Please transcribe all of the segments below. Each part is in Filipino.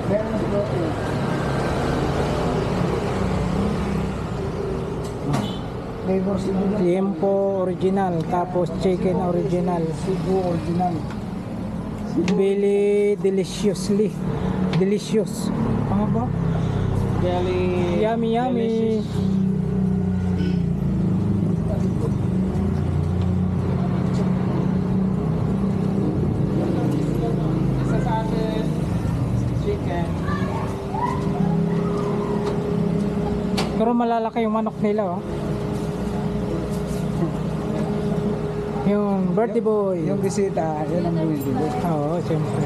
Meron siguro po. Flavor Cebu. Tiempo original, tapos chicken original. Cebu original. Billy deliciously. Delicious. Ano ba? Belly. Yummy, yummy. Isa sa atin, chicken. Pero malalaki yung manok nila, oh. Yung birthday boy. Yung bisita, yun ang bumibili. Oo, siyempre.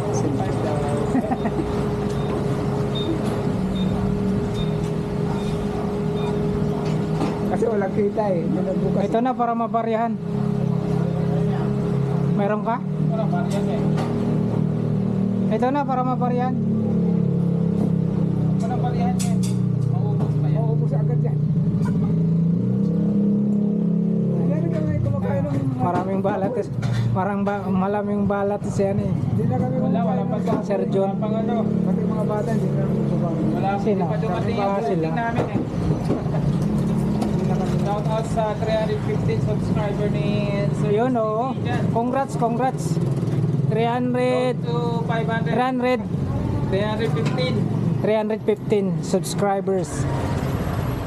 Kasi walang kita eh. Bukas. Ito na para mabaryahan. Meron ka? Walang varian eh. Ito na para mabaryahan. Walang varian eh. Maubos pa yan. Maubos agad yan. Yan na kami kumakain ng... Maraming balat. Malaming balat siya eh. Hindi na kami Walang kumakain ng... Sir John. Pang ano, Pati mga bata, hindi na kami kumakain. wala Sino? pa dumating Baka yung sila. booking namin eh. Shout out sa 315 subscriber ni Sir Yun, oo. Dyan. Congrats. Road 300. to 500. 300. 315. 315 subscribers.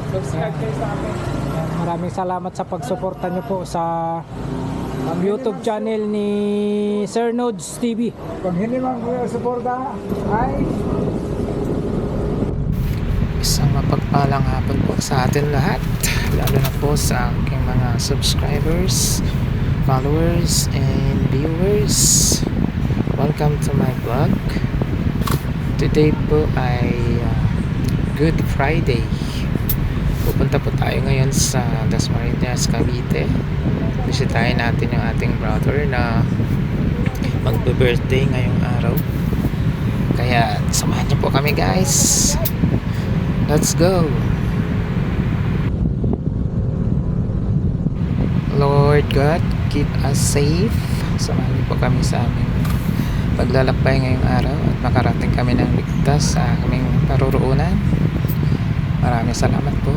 Subscribe kayo sa amin. Maraming salamat sa pagsuporta nyo po sa YouTube channel ni Sir Nodes TV. Pag hindi man ko suporta, ay... Isang mapagpalang hapon po sa atin lahat, lalo na po sa aking mga subscribers, followers, and viewers. Welcome to my vlog. Today po ay Good Friday. Pupunta po tayo ngayon sa Dasmariñas, Cavite. Bisitahin natin yung ating brother na magbe-birthday ngayong araw. Kaya samahan niyo po kami, guys. Let's go. Lord God, keep us safe. Samahan niyo po kami sa aming paglalakbay ngayong araw at makarating kami ng ligtas sa aming paruroonan. Maraming salamat po.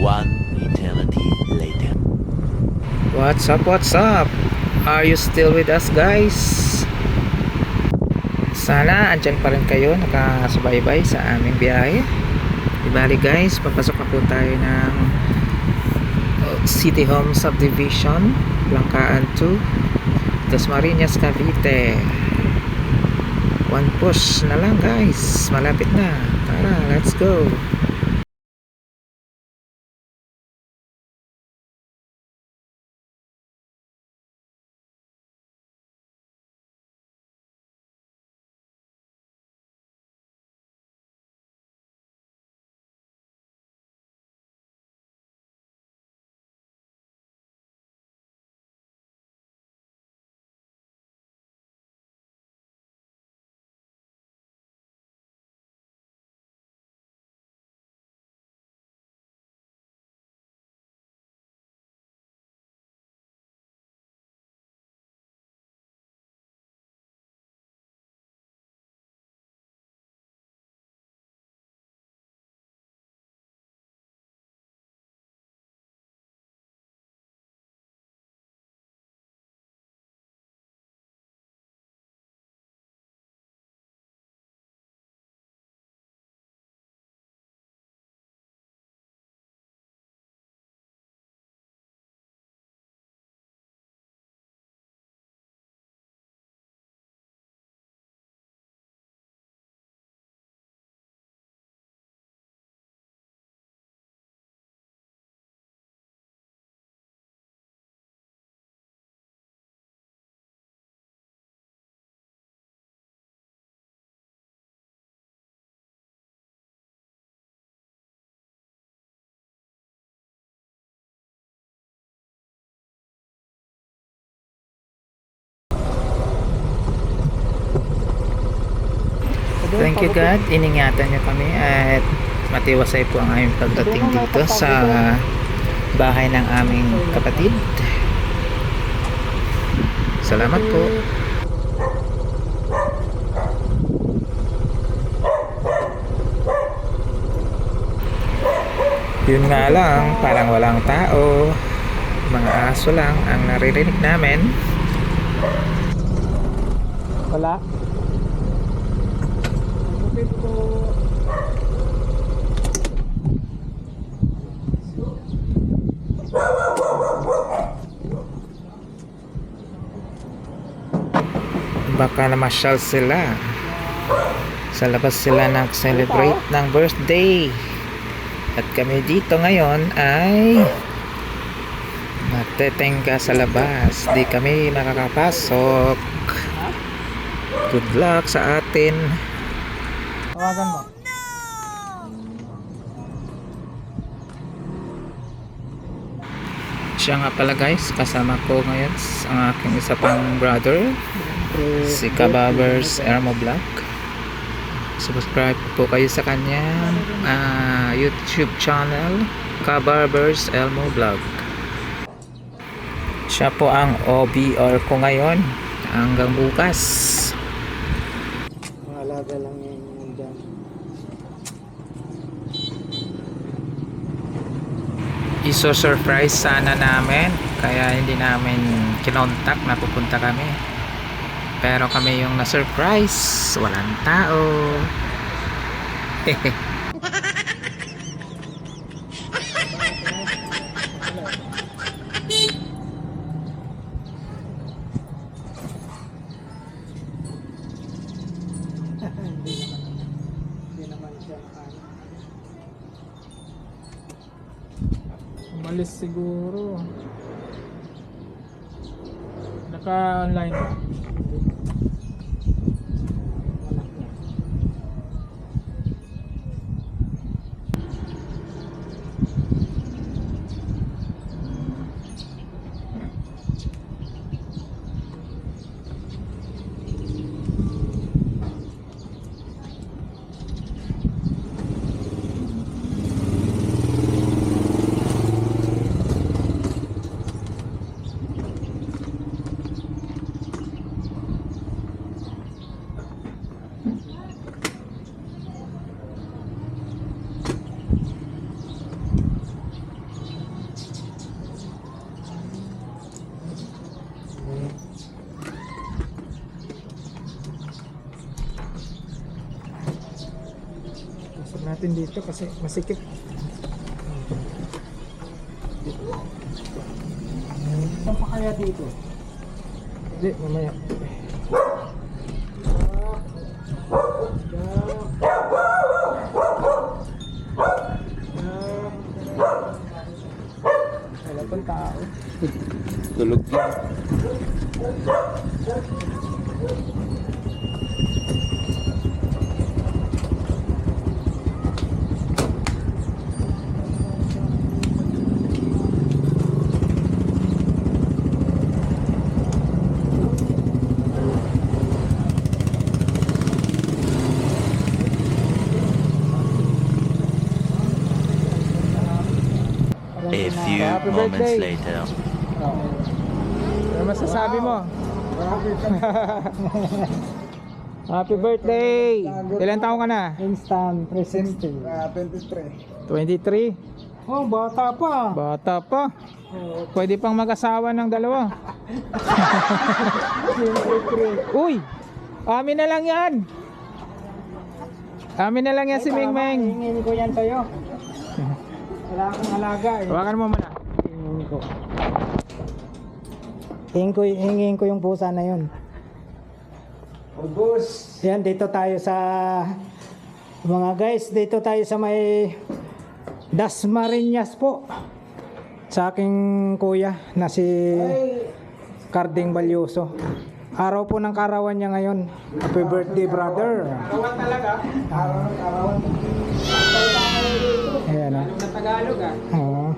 One eternity later. What's up, what's up? Are you still with us, guys? Sana andyan pa rin kayo nakasubaybay sa aming biyahe. Ibali guys, papasok na po tayo ng City Home Subdivision, Langkaan 2, Dasmariñas, Cavite. One push na lang guys, malapit na. Tara, let's go. Thank you God, iningatan niyo kami at matiwasay po ang aming pagdating dito sa bahay ng aming kapatid. Salamat po. Yun nga lang, parang walang tao. Mga aso lang ang naririnig namin. Wala. Baka namasyal sila. Sa labas sila nag-celebrate ng birthday. At kami dito ngayon ay natetengga sa labas. Di kami makakapasok. Good luck sa atin. Tawagan mo. Siya nga pala guys, kasama ko ngayon ang aking isa pang brother, si Kababers Elmo Vlog. Subscribe po kayo sa kanyang YouTube channel, Kababers Elmo Vlog. Siya po ang OBR ko ngayon hanggang bukas. Alaga lang yung dyan. Iso-surprise sana namin, kaya hindi namin kinontak na pupunta kami. Pero kami yung na-surprise, walang tao. Hindi naman siya umalis siguro. Naka-online ba? Huwag natin dito kasi masikip. Saan pa kaya dito? Hindi, mamaya. Wala pang tao. Tulog yan. A few Happy moments birthday. later. Ano masasabi mo? Happy birthday! Ilan taon ka na? Instant 360. 23. 23? Oh, bata pa. Bata pa. Pwede pang mag-asawa ng dalawa. Uy! Amin na lang yan! Amin na lang yan si Ming Meng. Hingin ko yan sa'yo. Wala akong alaga eh. Hawakan mo muna. Hingin ko. Hingin ko yung pusa na yun. Ubus. Yan, dito tayo sa mga guys, dito tayo sa may Dasmariñas po. Sa aking kuya na si Carding Balyoso. Araw po ng karawan niya ngayon. Happy birthday, brother. Kawan talaga. Araw ng karawan. Ayan ah. Sa Tagalog ah. Oo.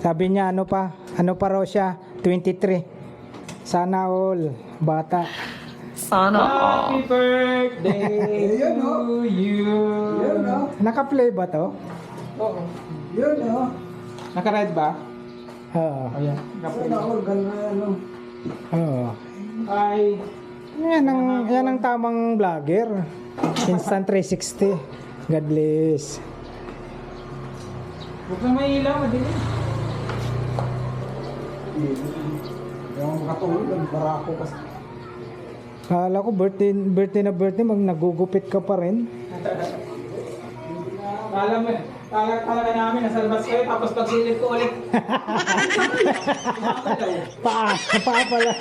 Sabi niya ano pa raw siya, 23. Sana all, bata. Happy birthday to you. Naka-play ba to? Oo. Naka-red ba? Oo. Ayan. Oo. Ay. Yan ang tamang vlogger. Instant 360. God bless. Huwag kang may ilaw, madilim. Yung makatulog, ang barako kasi. Kala ko birthday na birthday, nagugupit ka pa rin. Kala ka namin, nasa labas kayo, tapos pagsilip ko ulit. Paa pala.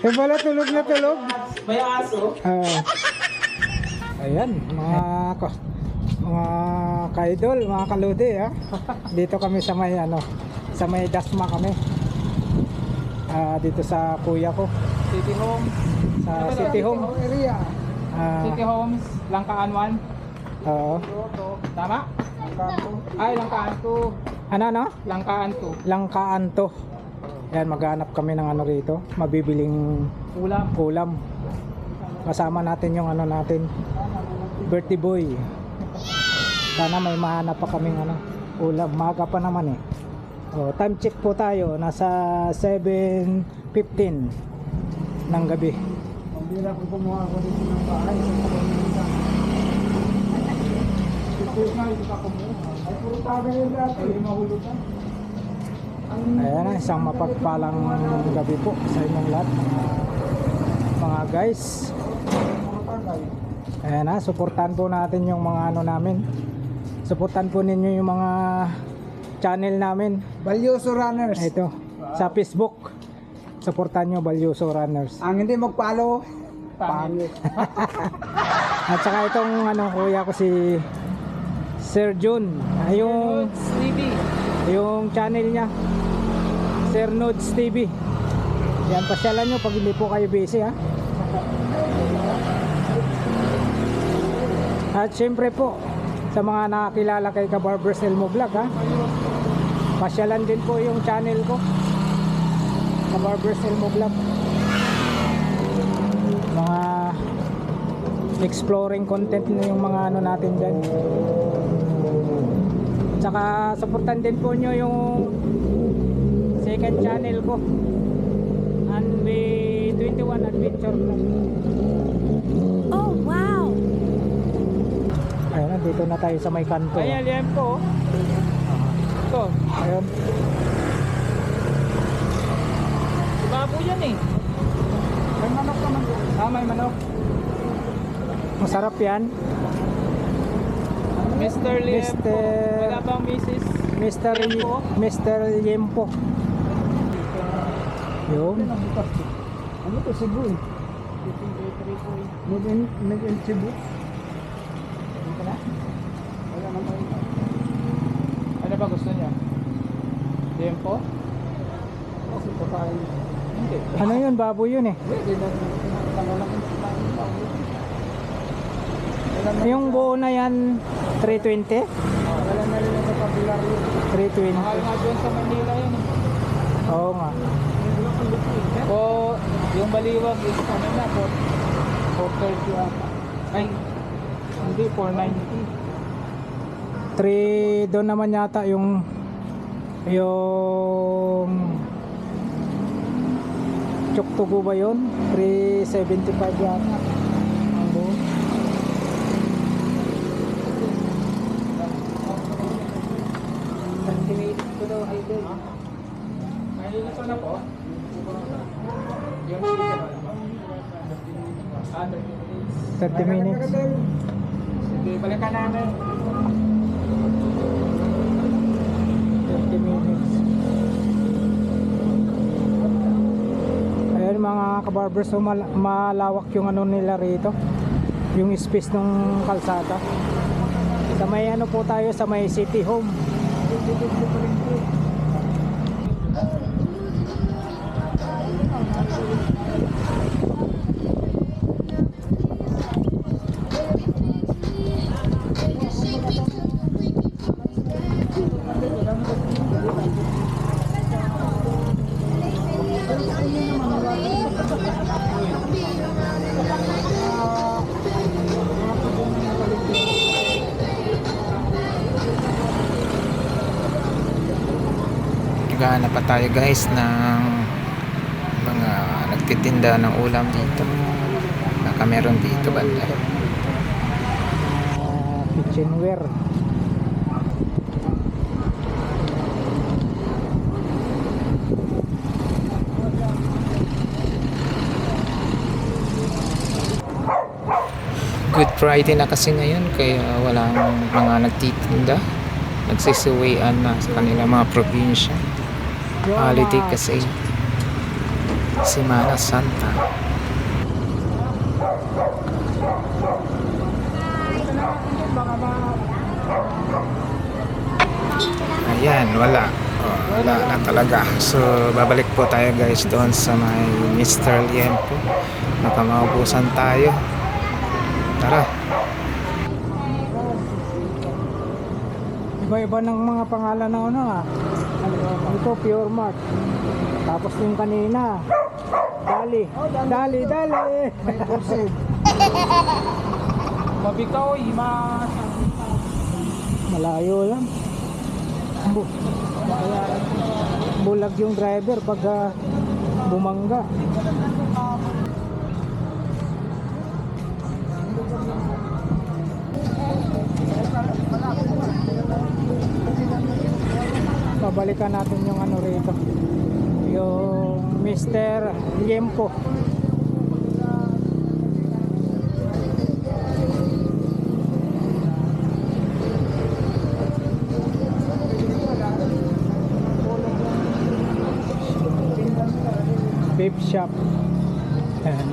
Eh pala tulog na tulog. May aso. Ayan, mga ka-idol, mga kaludi ha. Dito kami sa may sa may Dasma kami. Dito sa kuya ko, City Home. sa City Home. Area. City Homes, Langkaan 1. Oo. Tama? Ay, Langkaan 2. Ano? Langkaan 2. Langkaan to. Ayan, maghanap kami ng rito, mabibiling ulam. Kasama natin yung natin, birthday boy. Sana may mahanap pa kaming ulam. Maga pa naman eh. Time check po tayo, nasa 7:15 ng gabi. Hindi na ako kumuha ko dito ng bahay. Ay, puro taga yun dati. Ay, mahulog ka. Ayan, isang mapagpalang gabi po sa inyong lahat, mga guys. Ayan na, suportahan po natin yung mga namin. Suportahan po ninyo yung mga channel namin. Balyoso Runners. Ito, sa Facebook. Suportahan nyo Balyoso Runners. Ang hindi mag-follow, pangit. At saka itong kuya ko si Sir Jun. Yung channel niya, Sir Nodes TV. Yan, pasyalan nyo pag hindi po kayo busy ha. At syempre po, sa mga nakakilala kay Kabarbers Elmo Vlog ha, pasyalan din po yung channel ko, Kabarbers Elmo Vlog. Mga exploring content na yung mga natin dyan. Tsaka supportan din po nyo yung second channel ko, Anbe 21 Adventure Vlog. Oh, wow! Ayun, dito na tayo sa may kanto. Ay, aliyan po. Ito. Ayun. Diba po yan eh. May manok naman. May manok. Masarap yan. Mr. Liempo. Mr. Wala bang Mrs. Mr. Liempo? Mr. Liempo. Yun. Ano to, Cebu eh? Made in Cebu. Ano ba gusto niya? Liempo? Kasi kakain. Hindi. Ano yun? Baboy yun eh. Yung buo na yan, 320? Wala na rin yung popular yun. 320. Mahal nga doon sa Manila yun. Oo nga. O yung baliwag is ano na, 430 ata. Ay, hindi, 490. 3 doon naman yata yung Choktugo ba yun? 375 yata. Ang buo. Mahila pa na po. Yung chicken. 30 minutes. Sige, balikan namin. 30 minutes. Ayan mga kabarbers, so malawak yung ano nila rito. Yung space ng kalsada. Sa may ano po tayo, sa may City Home. Naghahanap pa tayo guys ng mga nagtitinda ng ulam dito. Baka meron dito banda. Kitchenware. Good Friday na kasi ngayon kaya walang mga nagtitinda. Nagsisiwayan na sa kanilang mga probinsya. Holiday kasi Semana Santa. Ayan, wala. Oh, wala na talaga. So, babalik po tayo guys doon sa may Mr. Liempo. Baka maubusan tayo. Tara. Iba-iba ng mga pangalan na ano ah. Ito, Pure Mart. Tapos yung kanina, Dali. Dali. Mabikaw, ima. Malayo lang. Bulag yung driver pag bumangga. Pabalikan natin yung ano rito, yung Mr. Liempo. Beef shop. Ayan.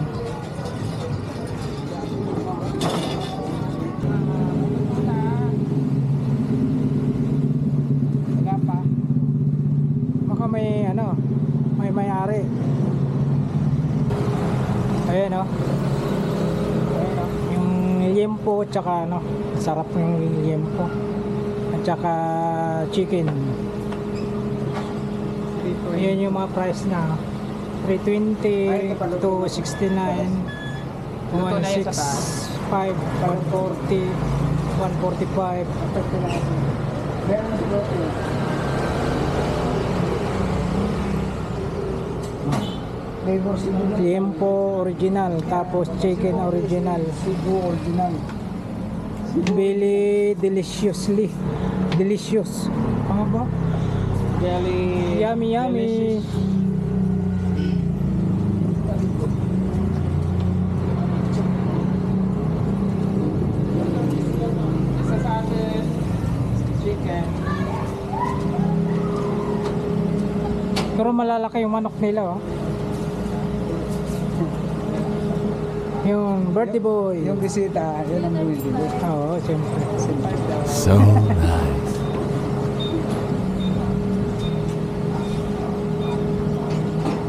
Wala pa. Baka may ano, may may-ari. Ayan o. Yung liempo tsaka ano, sarap yung liempo. At tsaka chicken. Ayan yung mga price na 320 to 69, 165, 140, 145. Liempo original, tapos chicken original, Cebu original. Bili deliciously. Delicious. Ano ba? Jelly. Yummy. Isa sa atin, Pero malalaki yung manok nila, oh. Yung birthday boy. Yung bisita, yun ang bumibili. Oo, siyempre. So nice.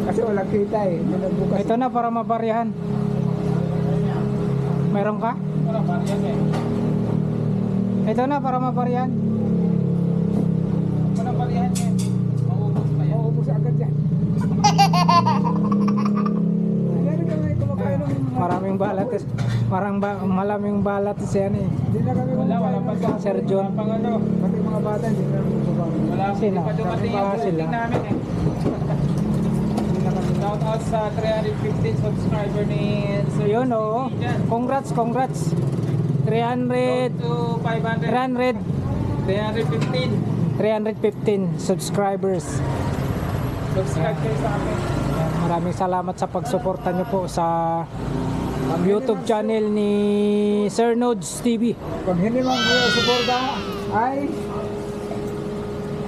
Kasi walang kita eh. Bukas. Ito na para mabaryahan. Meron ka? Wala pa yan eh. Ito na para mabaryahan. Wala pa yan eh. Maubos pa yan. Maubos agad yan. Ayan na kami kumakain ng... Maraming balat. Maraming balat yan eh. Hindi na kami Wala kumakain pa ng... Sir John. Wala pang ano. Pati mga bata, hindi na kami kumakain. Wala Sino? pa dumating yung Sila. posting namin eh. Shout out sa 315 subscriber ni Sir Yun, oo. Congrats. 300. to 500. 315. 315 subscribers. Subscribe kayo sa amin. Maraming salamat sa pagsuporta nyo po sa YouTube channel ni Sir Nodes TV. Pag hindi man kayo suporta, ay...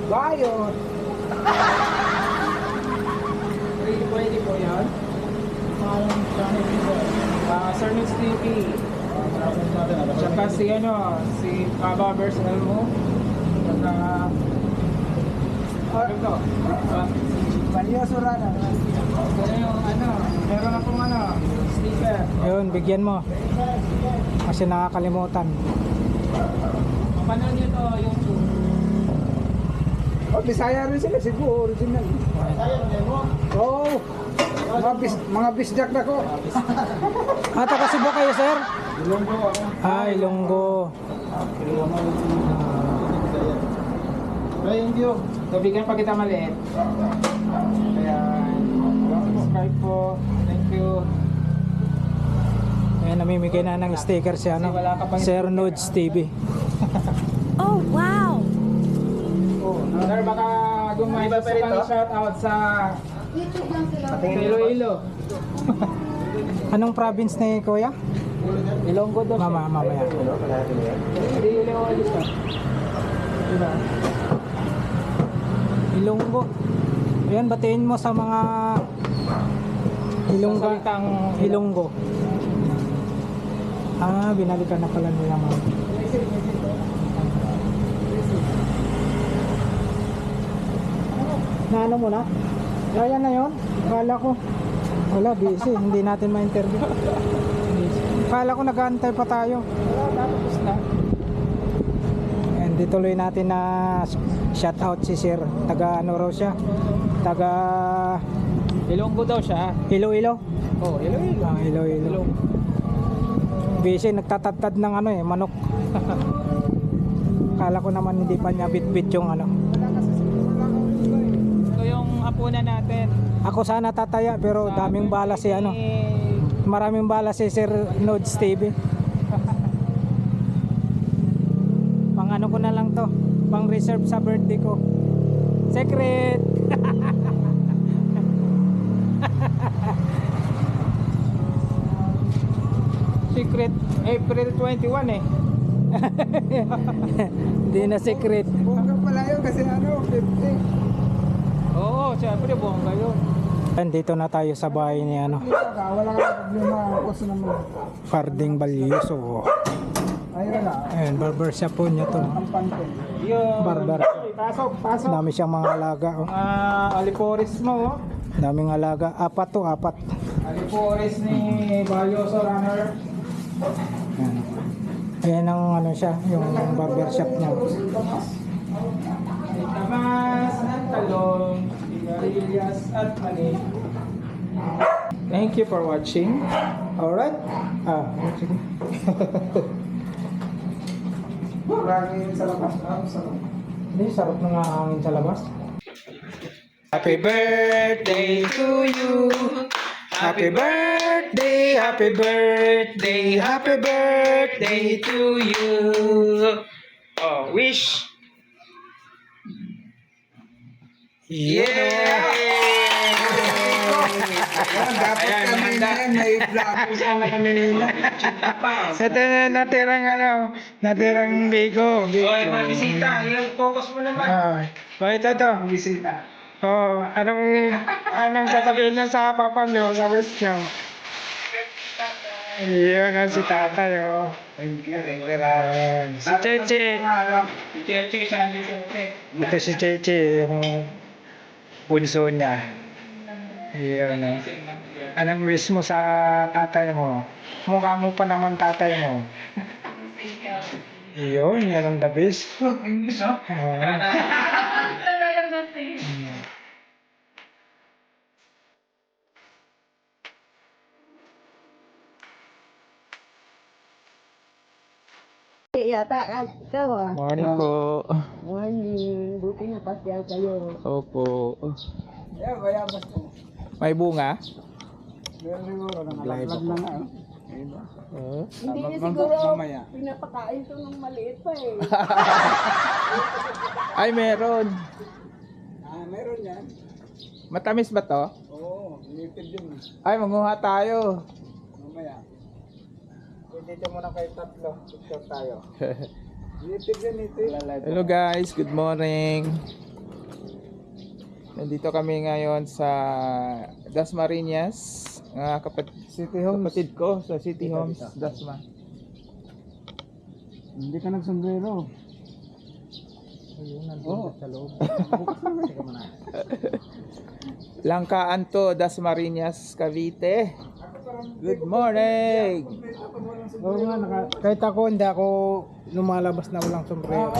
Bayot! Pwede po yan. Sir Nodes TV. Tsaka si Kaba Personal mo. Tsaka... Ano to? Valioso rana. Ano yung meron na pong sticker. Yun, bigyan mo. Kasi nakakalimutan. Paano nyo to YouTube? Oh, Bisaya rin sila, siguro original. Oo. Mga bisdak na ko. Taga Cebu kayo, sir? Ilonggo. Thank you. So, bigyan pa kita maliit. Kaya, subscribe po. Thank you. Ayan, namimigay na ng sticker si Sir Nodes TV. Oh, wow. Sir, baka gumawa sa kang shout out sa Iloilo. Anong province ni Kuya? Ilonggo daw siya. Mamaya. Hindi Iloilo siya. Diba? Ilonggo. Ayan, batiin mo sa mga Ilonggo. Binalikan na pala nila mga. Naano mo na? Ayan na yun. Kala ko. Wala, busy. Hindi natin ma-interview. Kala ko nag-aantay pa tayo. Tapos na. And dituloy natin na shout out si Sir. Taga ano raw siya? Taga Ilonggo daw siya. Iloilo. Oh, Iloilo. Iloilo. Busy, nagtatadtad ng manok. Kala ko naman hindi pa niya bit-bit yung Ito yung hapunan natin. Ako sana tataya pero daming bala si maraming bala si Sir Nodes TV. Pang ko na lang to. Pang reserve sa birthday ko. Secret. Secret April 21 eh. Hindi na secret. Bongga pala yun kasi 50. Oo, syempre bongga yun. Dito na tayo sa bahay ni Wala ka problema ako sa naman. Farding Balyoso. Ayun na. Ayun, barbershop po niya to. Ang pante. Yung Barber. pasok. Dami siyang mga alaga. Aliporis mo. Daming alaga. Apat. Aliporis ni Balyoso Runner. Ayan ang siya, yung barbershop niya. May tamas ng talong, sigarilyas at mani. Thank you for watching. Alright? Sige. Marami sa labas. Hindi, sarap na nga hangin sa labas. Happy birthday to you. Happy birthday, happy birthday, happy birthday to you. Oh, wish. Yeah! Dapat kami na yan, may vlog kami nila. Ito na natirang bigo. Oy, mga bisita, yung focus mo naman. Bakit ito? Bisita. Oh, anong sasabihin niya sa papa niyo, sa wish niyo? Iyon na si tatay, oh. Si Cheche. Ito si Cheche, yung bunso niya. Iyon na. Anong wish mo sa tatay mo? Mukha mo pa naman tatay mo. Iyon, yan ang the best. Oo. Yata ikaw ah. Morning po. Morning. Buti na pasyal kayo. Opo. Yeah, bayabas ko. May bunga? Meron siguro, nangalaglag na nga. Hindi niya siguro pinapakain to nung maliit pa eh. Ay, meron. Meron yan. Matamis ba to? Oo, limited yun. Ay, manguha tayo. Mamaya. Dito muna kayo tatlo. Picture tayo. Limited yan ito. Hello guys, good morning. Nandito kami ngayon sa Dasmariñas, kapatid ko sa City Homes, Dasma. Hindi ka nagsombrero. Oo. Sa loob. Langkaan to, Dasmariñas, Cavite. Good morning! Oo nga, kahit ako, hindi ako lumalabas na walang sombrero.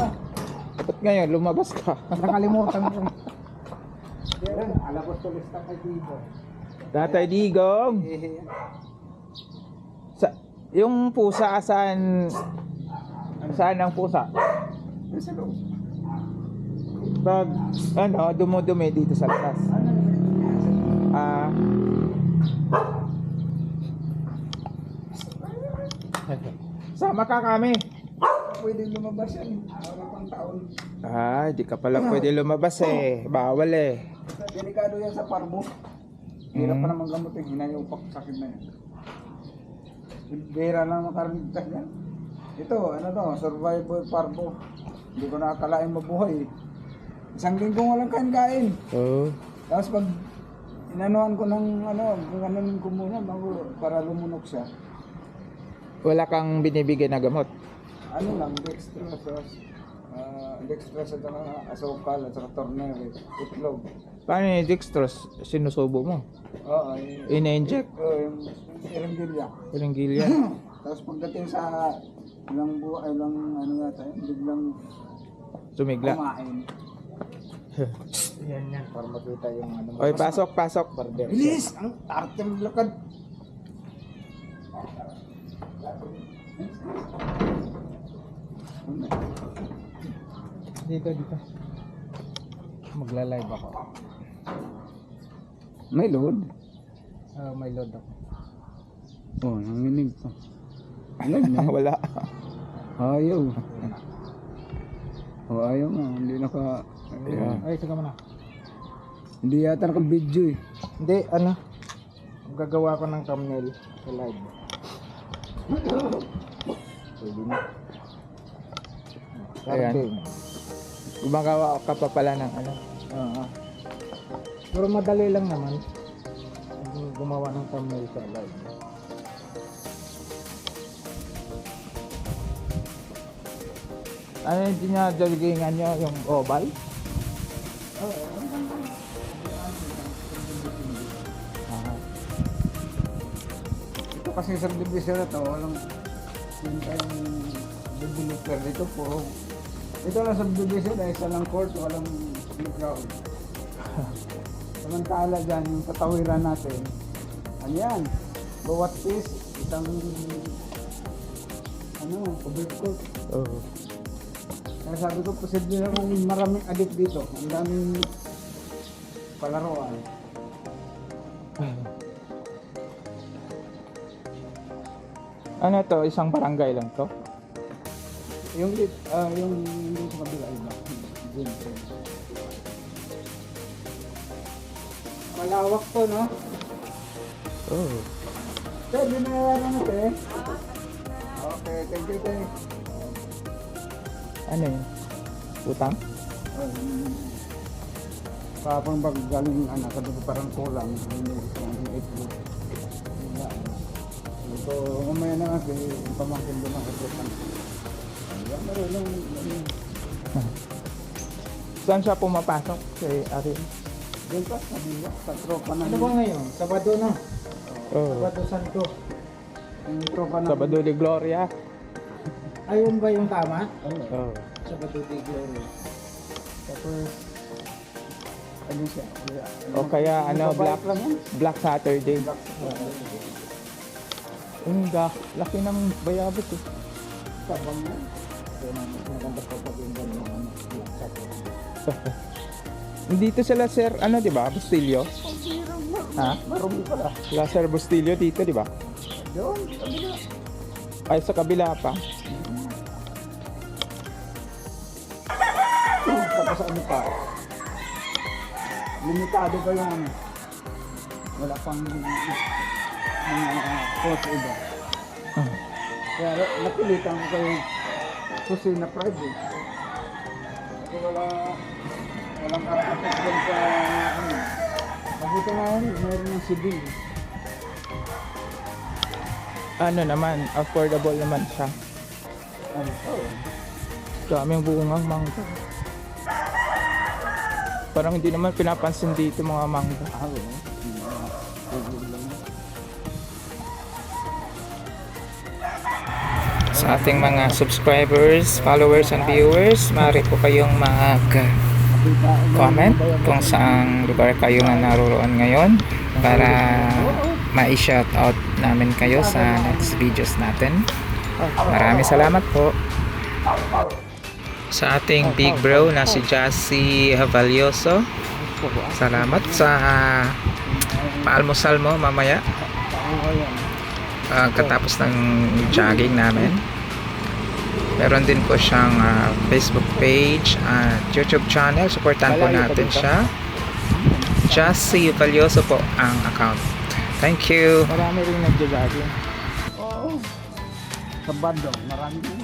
Ba't ngayon, lumabas ka? Nakalimutan ko. Alabas tulis ka kay Tibo. Tatay Digong! Yung pusa, saan ang pusa? Pag, dumudumi dito sa labas. Sama ka kami. Pwede lumabas yan. Wala pang taon. Di ka pala pwede lumabas eh. Bawal eh. Delikado yan sa parbo. Hirap pa naman gamutin. Hinayupak sakit na yan. Bihira lang makarintas yan. Ito, survival parbo. Hindi ko nakakalain mabuhay. Isang linggo walang kain-kain. Oo. Tapos pag inanuhan ko ng gano'n ko muna para lumunok siya. Wala kang binibigay na gamot. Ano lang, dextrose, dextrose at saka asukal at saka tornere, itlog. Paano yung dextrose? Sinusubo mo? Oo, Ina-inject? yung iringgilya. Iringgilya? Tapos pagdating sa ilang yata yun, biglang Sumigla? kumain. Yan, para makita yung Oy, pasok. Bilis! Ang arte ng lakad. Dito. Magla-live ako. May load? May load ako. Oo, nanginig pa. Live na? Wala. Ayaw. Ayaw nga, hindi Ay, sige mo na. Hindi yata naka-video eh. Hindi, gagawa ko ng thumbnail sa live. Pwede na. Ayan. Gumagawa ka pa pala ng Oo. Pero madali lang naman. Gumawa ng thumbnail sa live. Ano yung dinadaligingan nyo? Yung oval? Ito kasi subdivision na to, walang yung developer dito po. Ito lang subdivision ay isa lang court, walang playground. Samantala dyan, yung katawiran natin, ano yan, bawat piece, isang covered court. Oo. Kaya sabi ko, posible na kung maraming adik dito, ang daming palaruan. Ano to? Isang barangay lang to? Yung sa kabila iba. Malawak to, no? Oo. Sir, binayaran mo, te. Okay, thank you, te. Ano yun? Utang? Kapag galing anak, kasi parang kulang. Hindi ko ang itlog. So, umaya na kasi, pamangkin doon ang itlog. Ayan, meron lang. Saan siya pumapasok? Kay Ariel? Doon pa, sa tropa na. Ano ba ngayon? Sabado na. Oh. Sabado Santo. Yung tropa na. Sabado de Gloria. Ayun ba yung tama? Oh. Sabado de Gloria. Tapos, ano siya? O kaya ano, Black lang yan. Black Saturday. Ang laki ng bayabot eh. Sabang yan. Maganda pa pag yung ganyan. Dito sila Sir, ano 'di ba? Bustillo. Ha? Marumi pala. Sila Sir Bustillo dito, 'di ba? Doon, kabila. Ay sa kabila pa. Tapos ano pa? Limitado pa yung ano. Wala pang mga course iba. Kaya napilitan ko kayo kusina private. Kasi walang karapat doon sa ano. Pakita nga yun, meron ng civil. Ano naman, affordable naman siya. Ano? Oh. Daming bungang mangga. Parang hindi naman pinapansin dito mga mangga. Sa ating mga subscribers, followers, and viewers, maaari po kayong mag-comment kung saang lugar kayo nga naroon ngayon para ma-shout out namin kayo sa next videos natin. Maraming salamat po sa ating big bro na si Jassy Havalioso. Salamat sa paalmusal mo mamaya katapos ng jogging namin. Meron din po siyang Facebook page at YouTube channel. Supportan po natin siya. Jassy Havalioso po ang account. Thank you. Marami rin nag-jogging. Oo. Sa bando, marami din.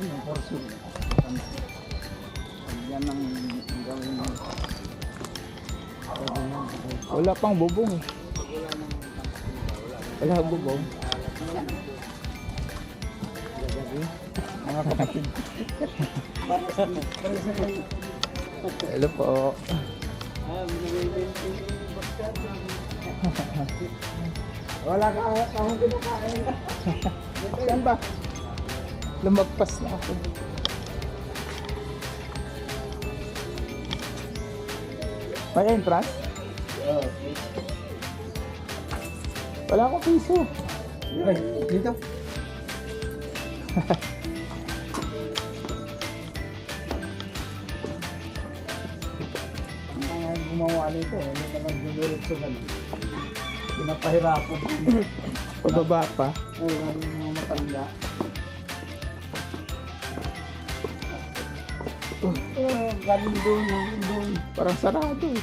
Yan yung portion. Yan ang gawin mo. Wala pang bubong eh. Wala bubong. Mga kapatid. Hello po. Wala ka akong kinakain. Saan ba? Lumagpas na ako. May entrance? Wala akong piso. Ay, dito. Ang mga gumawa nito, hindi naman gulurot sa ganun. Pinapahirapan. Pababa pa. Ay, yung mga matanda. Galing doon, galing doon. Parang sarado eh.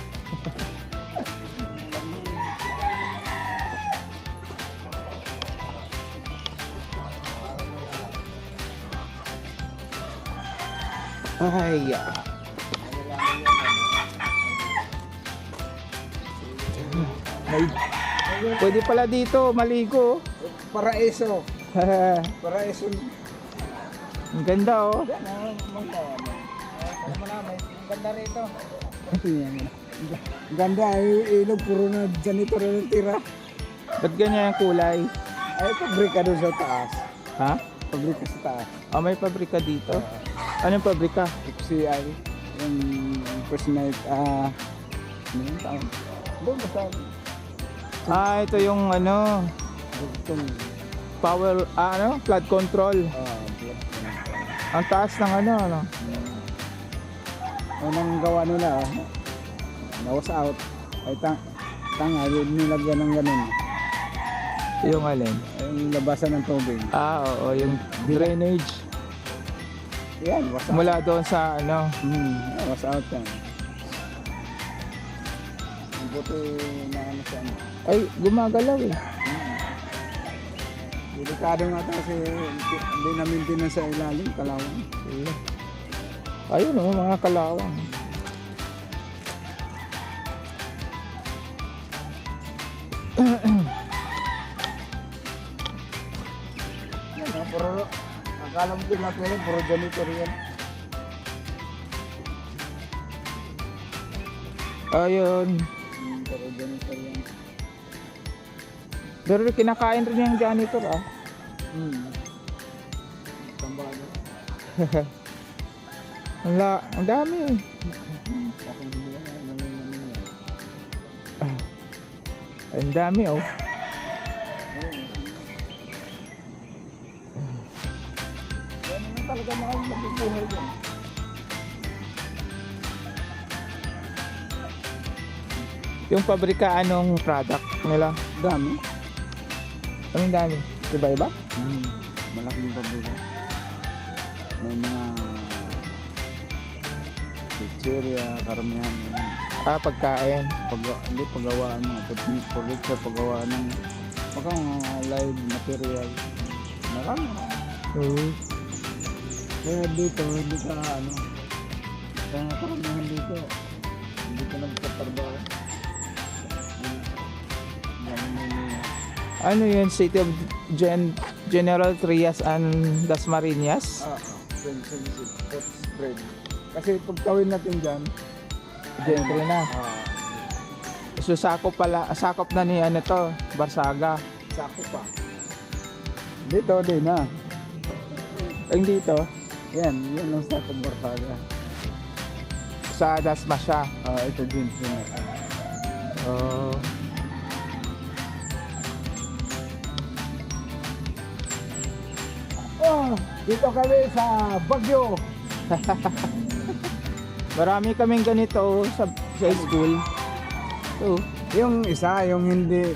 Ay, pwede pala dito maligo. Paraiso. Paraiso. Ang ganda oh. Ganda rito. Ganda, ilog puro na janitor na tira. Ba't ganyan yung kulay? Ay, pabrika doon sa taas. Ha? Pabrika sa taas. Ah, may pabrika dito. Anong pabrika? FCI. Yung first night, ano yung taon? Doon ba sa Ah, ito yung ano, itong, power, ano, flood control. Ang taas ng ano. unang gawa nila, na was out. Ay, tanga, nilagyan ng ganun. Yung alin? Ay, yung labasan ng tubig. Ah, oo, yung drainage. Yan, was out. Mula doon sa ano. Was out yan. Buti na ano siya. Ay, gumagalaw eh. Delikado nga kasi hindi na maintenance sa ilalim, kalawang. Ayun oh, mga kalawang. Yan, puro, akala mo tilapia yan, puro janitor yan. Ayun. Puro janitor yan. Pero kinakain rin yung janitor ah. Tambaga. Ang dami. Ang dami oh. Yan naman talaga mahal nabubuhay yan. Yung pabrika anong product nila? Dami. Anong dami? Iba-iba? Malaking pabrika. May mga pizzeria, karamihan. Ah, pagkain. Hindi paggawaan mo. Pagkakit sa paggawaan ng mga live material. Marami. Kaya dito, hindi ka kaya karamihan dito, hindi ka nagtatrabaho. Ano yun? City of General Trias and Dasmariñas? Sensitive spread. Kasi pag tawin natin dyan, Gentry na. So sakop na ni ano to, Barsaga. sako pa. Dito, din na. Ang dito, Yan ang sako Barsaga. sa Dasma siya. Ito din. Oh. Dito kami sa Baguio. Marami kaming ganito sa school. Oh. Yung isa, yung hindi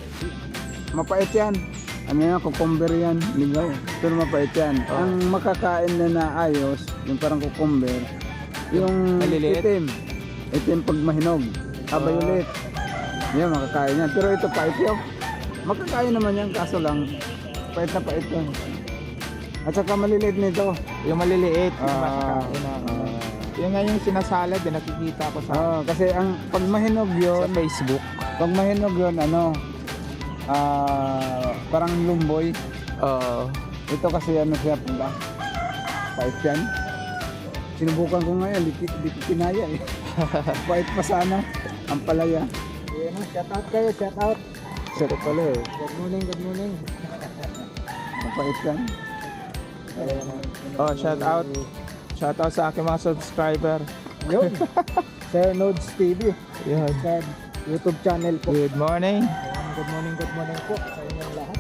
mapait yan. Ano yan, cucumber yan. Ligay. Pero mapait yan. Ang makakain na naayos, yung parang cucumber, yung Maliliit? Itim pag mahinog. Violet. Yan, makakain yan. Pero ito pait yun. Makakain naman yan, kaso lang, pait na pait yan. At saka maliliit nito. Yung maliliit, yung Ah, makakain na. Yung nga yung sinasalad, din nakikita ko sa Kasi ang pag mahinog sa yun, Facebook. pag mahinog yun, parang lumboy. Ito kasi siya pula. Pait yan. Sinubukan ko ngayon, di ko kinaya eh. Pait pa sana. Ang palaya. Shout out kayo, shout out. Sarap pala eh. Good morning, good morning. Mapait yan. Oh, shout out. Shout out sa aking mga subscriber. Yun. Sir Nodes TV. Yun. Sa YouTube channel po. Good morning. Good morning po sa inyong lahat.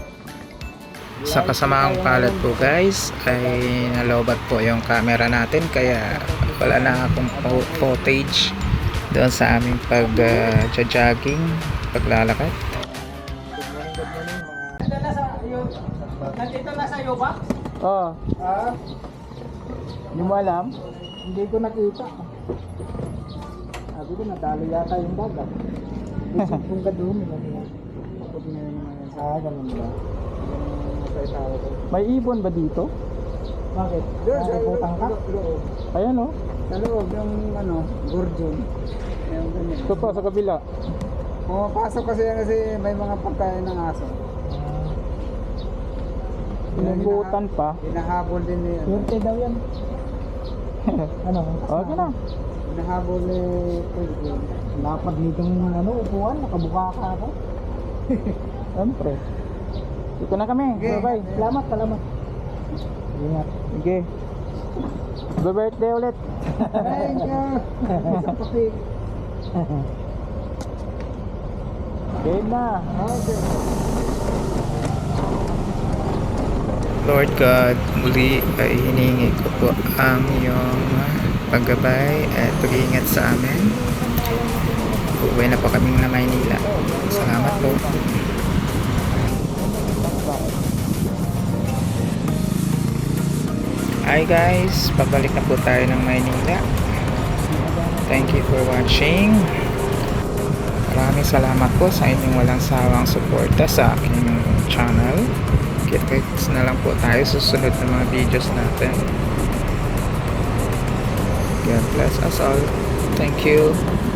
Sa kasamaang palad po guys ay nalobat po yung camera natin kaya wala na akong footage doon sa aming pag-jogging, paglalakad. Nandito na sa iyo ba? Oh, hindi mo alam? Hindi ko nakita. Sabi ko nadalo yata yung dagat. Isip kong kadumi. Ganun ba? May ibon ba dito? Bakit? Nakiputang ka? Ayan oh. Sa loob yung gurjun. Yung ganyan. Ito pa sa kabila. Pumapasok kasi yan kasi may mga pagkain ng aso. Pinubutan pa. Hinahabol din ni Swerte daw yan. Ano? Okay na. Hinahabol ni Pilgrim. Lapad nitong upuan, nakabuka ka ako. Siyempre. Dito na kami. Bye-bye. Salamat, salamat. Ingat. Sige. Happy birthday ulit. Thank you. Sa puti. Game na. Okay. Lord God, muli ay hiningi ko po ang iyong paggabay at pag-iingat sa amin. Uwi na po kaming na Maynila. Salamat po. Hi guys, pabalik na po tayo ng Maynila. Thank you for watching. Maraming salamat po sa inyong walang sawang suporta sa aking channel. Kita-kits na lang po tayo sa susunod na mga videos natin. God bless us all. Thank you.